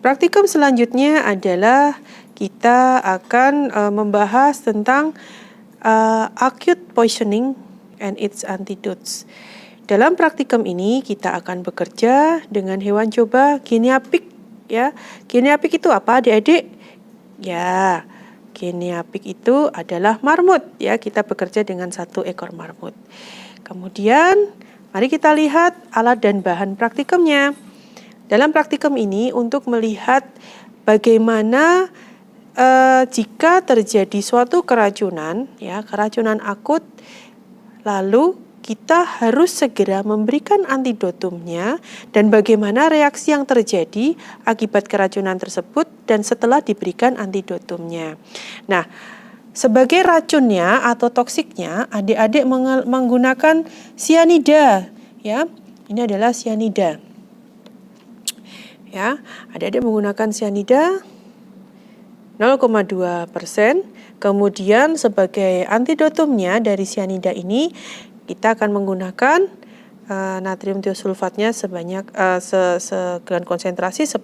Praktikum selanjutnya adalah kita akan membahas tentang acute poisoning and its antidotes. Dalam praktikum ini kita akan bekerja dengan hewan coba guinea pig ya. Guinea pig itu apa, Adik-adik? Ya, guinea pig itu adalah marmut ya. Kita bekerja dengan 1 ekor marmut. Kemudian mari kita lihat alat dan bahan praktikumnya. Dalam praktikum ini untuk melihat bagaimana jika terjadi suatu keracunan, ya, keracunan akut, lalu kita harus segera memberikan antidotumnya dan bagaimana reaksi yang terjadi akibat keracunan tersebut dan setelah diberikan antidotumnya. Nah, sebagai racunnya atau toksiknya, adik-adik menggunakan sianida, ya. Ini adalah sianida. Ya, adik-adik menggunakan sianida 0,2%. Kemudian sebagai antidotumnya dari sianida ini kita akan menggunakan natrium tiosulfatnya sebanyak dengan konsentrasi 10%.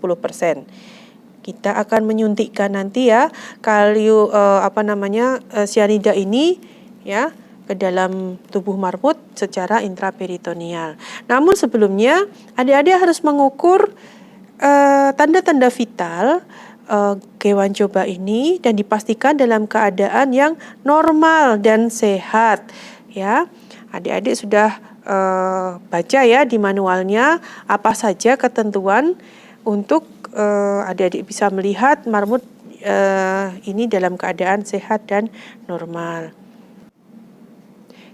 Kita akan menyuntikkan nanti ya sianida ini ya ke dalam tubuh marmut secara intraperitoneal. Namun sebelumnya adik-adik harus mengukur tanda-tanda vital hewan coba ini dan dipastikan dalam keadaan yang normal dan sehat ya. Adik-adik sudah baca ya di manualnya apa saja ketentuan untuk adik-adik bisa melihat marmut ini dalam keadaan sehat dan normal.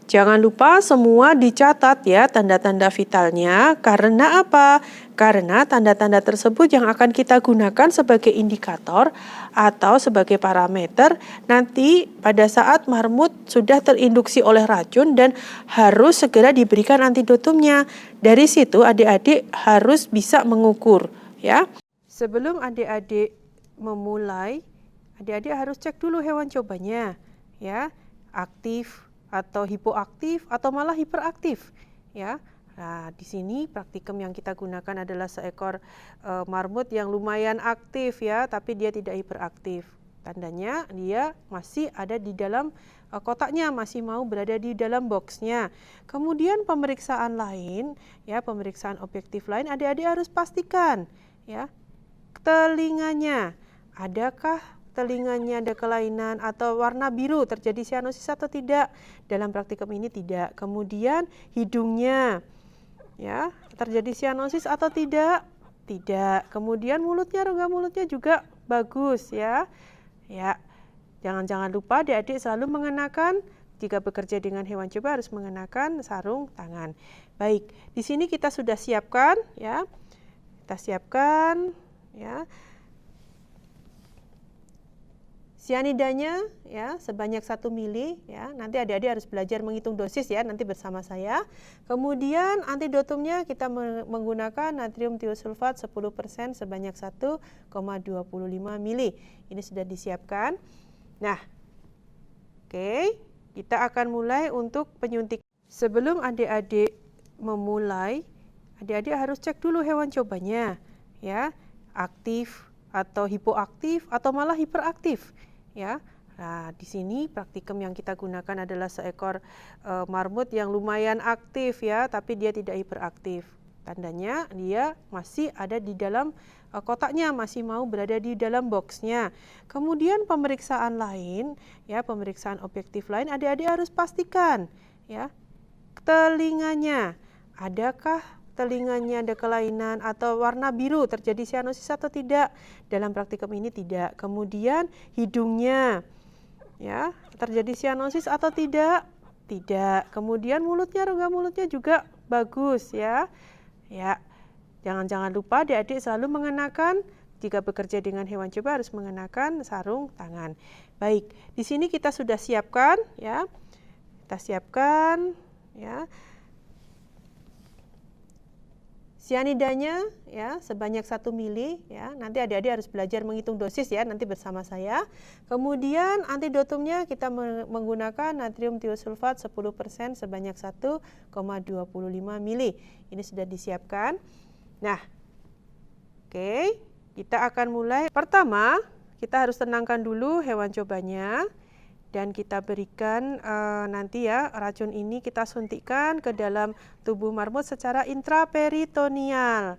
Jangan lupa semua dicatat ya tanda-tanda vitalnya. Karena apa? Karena tanda-tanda tersebut yang akan kita gunakan sebagai indikator atau sebagai parameter nanti pada saat marmut sudah terinduksi oleh racun dan harus segera diberikan antidotumnya. Dari situ adik-adik harus bisa mengukur ya. Sebelum adik-adik memulai, adik-adik harus cek dulu hewan cobanya ya, aktif atau hipoaktif atau malah hiperaktif ya. Nah, di sini praktikum yang kita gunakan adalah seekor marmut yang lumayan aktif ya, tapi dia tidak hiperaktif. Tandanya dia masih ada di dalam kotaknya, masih mau berada di dalam boxnya. Kemudian pemeriksaan lain ya, pemeriksaan objektif lain adik-adik harus pastikan ya. Telinganya, adakah telinganya ada kelainan atau warna biru, terjadi sianosis atau tidak? Dalam praktikum ini tidak. Kemudian hidungnya ya, terjadi sianosis atau tidak? Tidak. Kemudian mulutnya, rongga mulutnya juga bagus ya. Ya. Jangan lupa adik-adik selalu mengenakan, jika bekerja dengan hewan coba harus mengenakan sarung tangan. Baik, di sini kita sudah siapkan ya. Kita siapkan ya. Sianidanya ya sebanyak 1 mili ya. Nanti adik-adik harus belajar menghitung dosis ya nanti bersama saya. Kemudian antidotumnya kita menggunakan natrium tiosulfat 10% sebanyak 1,25 mili. Ini sudah disiapkan. Nah, oke, kita akan mulai untuk penyuntik. Sebelum adik-adik memulai, adik-adik harus cek dulu hewan cobanya ya, aktif atau hipoaktif atau malah hiperaktif. Ya, nah di sini praktikum yang kita gunakan adalah seekor marmut yang lumayan aktif ya, tapi dia tidak hiperaktif. Tandanya dia masih ada di dalam kotaknya, masih mau berada di dalam boxnya. Kemudian pemeriksaan lain ya, pemeriksaan objektif lain adik-adik harus pastikan ya. Telinganya, adakah telinganya ada kelainan atau warna biru, terjadi sianosis atau tidak? Dalam praktikum ini tidak. Kemudian hidungnya ya, terjadi sianosis atau tidak? Tidak. Kemudian mulutnya, rongga mulutnya juga bagus ya. Ya. Jangan lupa adik-adik selalu mengenakan, jika bekerja dengan hewan coba harus mengenakan sarung tangan. Baik, di sini kita sudah siapkan ya. Kita siapkan ya. Sianidanya ya sebanyak 1 mili ya. Nanti adik-adik harus belajar menghitung dosis ya nanti bersama saya. Kemudian antidotumnya kita menggunakan natrium tiosulfat 10% sebanyak 1,25 mili. Ini sudah disiapkan. Nah, oke. Kita akan mulai. Pertama, kita harus tenangkan dulu hewan cobanya. Dan kita berikan nanti ya, racun ini kita suntikkan ke dalam tubuh marmut secara intraperitoneal.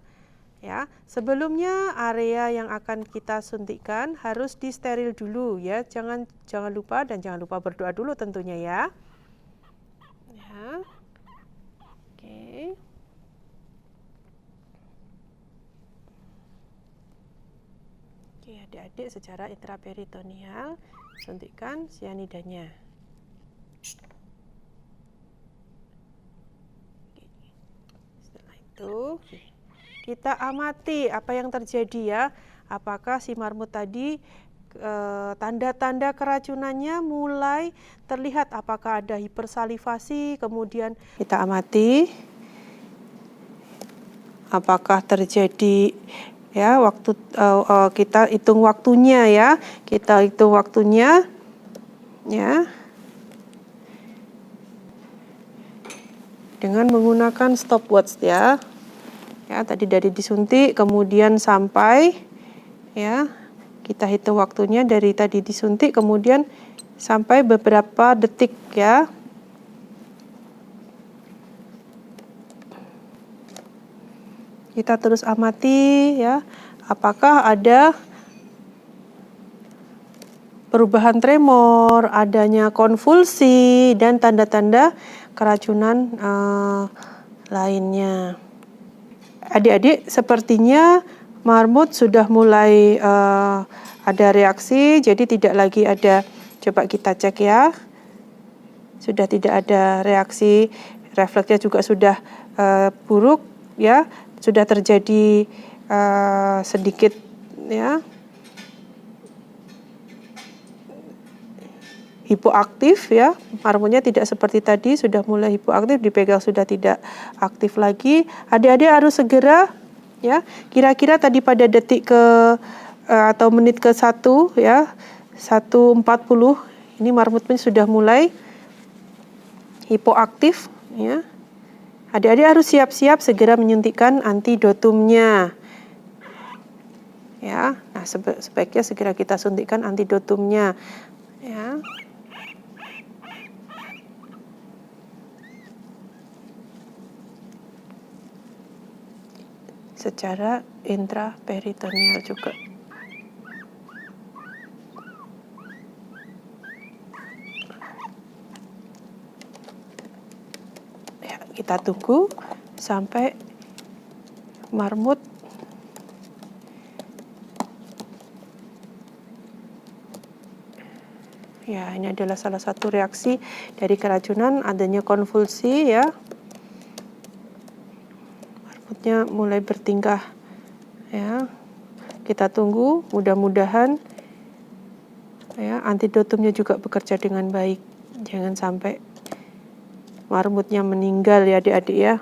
Ya, sebelumnya area yang akan kita suntikkan harus disteril dulu ya. Jangan lupa dan jangan lupa berdoa dulu tentunya ya. Ya. Oke. Oke, adik-adik secara intraperitoneal suntikkan sianidanya. Setelah itu kita amati apa yang terjadi ya. Apakah si marmut tadi tanda-tanda keracunannya mulai terlihat, apakah ada hipersalivasi, kemudian kita amati apakah terjadi ya waktu kita hitung waktunya ya. Kita hitung waktunya ya. Dengan menggunakan stopwatch ya. Ya, tadi dari disuntik kemudian sampai ya. Kita hitung waktunya dari tadi disuntik kemudian sampai beberapa detik ya. Kita terus amati ya, apakah ada perubahan tremor, adanya konvulsi, dan tanda-tanda keracunan lainnya. Adik-adik, sepertinya marmut sudah mulai ada reaksi, jadi tidak lagi ada, coba kita cek ya, sudah tidak ada reaksi, refleksnya juga sudah buruk ya. Sudah terjadi sedikit ya hipoaktif ya, marmutnya tidak seperti tadi, sudah mulai hipoaktif, dipegang sudah tidak aktif lagi. Adik-adik harus segera ya, kira-kira tadi pada detik ke atau menit ke 1 ya, 1:40 ini marmutnya sudah mulai hipoaktif ya. Adik-adik harus siap-siap segera menyuntikkan antidotumnya. Ya, nah sebaiknya segera kita suntikkan antidotumnya. Ya. Secara intraperitoneal juga. Kita tunggu sampai marmut ya, ini adalah salah satu reaksi dari keracunan, adanya konvulsi ya. Marmutnya mulai bertingkah ya. Kita tunggu, mudah-mudahan ya antidotumnya juga bekerja dengan baik. Jangan sampai marmutnya meninggal ya adik-adik ya.